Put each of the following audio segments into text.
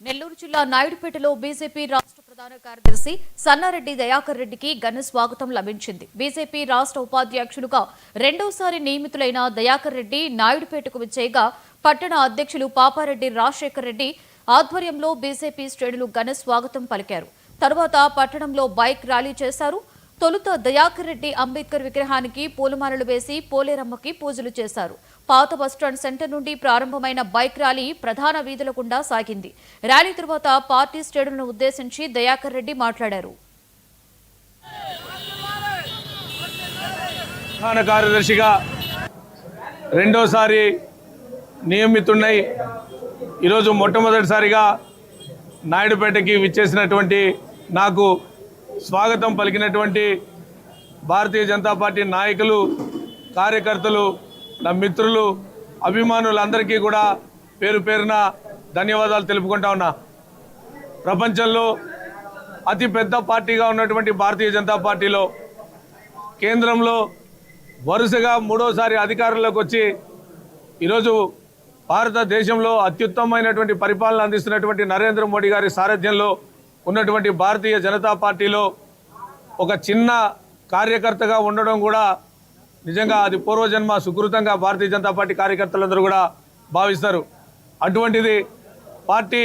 నెల్లూరు జిల్లా నాయుడుపేటలో బీజేపీ రాష్ట్ర ప్రధాన కార్యదర్శి సన్నారెడ్డి దయాకర్ రెడ్డికి ఘన స్వాగతం లభించింది. బీజేపీ రాష్ట్ర ఉపాధ్యక్షులుగా రెండోసారి నియమితులైన దయాకర్ రెడ్డి నాయుడుపేటకు విచ్చేయగా పట్టణ అధ్యక్షులు పాపారెడ్డి రాజశేఖర్ రెడ్డి ఆధ్వర్యంలో బీజేపీ శ్రేణులు ఘన స్వాగతం పలికారు. తరువాత పట్టణంలో బైక్ ర్యాలీ చేశారు. తొలుత దయాకర్ రెడ్డి అంబేద్కర్ విగ్రహానికి పూలమాలలు వేసి పోలేరమ్మకి పూజలు చేశారు. పాత బస్టాండ్ సెంటర్ నుండి ప్రారంభమైన బైక్ ర్యాలీ ప్రధాన వీధుల గుండా సాగింది. ర్యాలీ తరువాత పార్టీ శ్రేణులను ఉద్దేశించి దయాకర్ రెడ్డి మాట్లాడారు. ప్రధాన కార్యదర్శిగా రెండోసారి నియమితున్నై ఈరోజు మొట్టమొదటిసారిగా నాయుడుపేటకి విచ్చేసినటువంటి నాకు స్వాగతం పలికినటువంటి భారతీయ జనతా పార్టీ నాయకులు, కార్యకర్తలు, నా మిత్రులు, అభిమానులందరికీ కూడా పేరు పేరున ధన్యవాదాలు తెలుపుకుంటా ఉన్నా. ప్రపంచంలో అతిపెద్ద పార్టీగా ఉన్నటువంటి భారతీయ జనతా పార్టీలో కేంద్రంలో వరుసగా మూడోసారి అధికారంలోకి వచ్చి ఈరోజు భారతదేశంలో అత్యుత్తమమైనటువంటి పరిపాలన అందిస్తున్నటువంటి నరేంద్ర మోడీ గారి సారథ్యంలో ఉన్నటువంటి భారతీయ జనతా పార్టీలో ఒక చిన్న కార్యకర్తగా ఉండడం కూడా నిజంగా అది పూర్వజన్మ సుకృతంగా భారతీయ జనతా పార్టీ కార్యకర్తలందరూ కూడా భావిస్తారు. అటువంటిది పార్టీ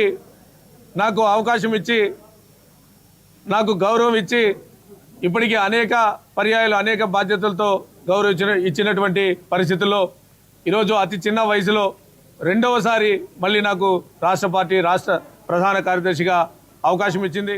నాకు అవకాశం ఇచ్చి, నాకు గౌరవం ఇచ్చి, ఇప్పటికీ అనేక పర్యాయాలు అనేక బాధ్యతలతో ఇచ్చినటువంటి పరిస్థితుల్లో ఈరోజు అతి చిన్న వయసులో రెండవసారి మళ్ళీ నాకు రాష్ట్ర ప్రధాన కార్యదర్శిగా అవకాశం ఇచ్చింది.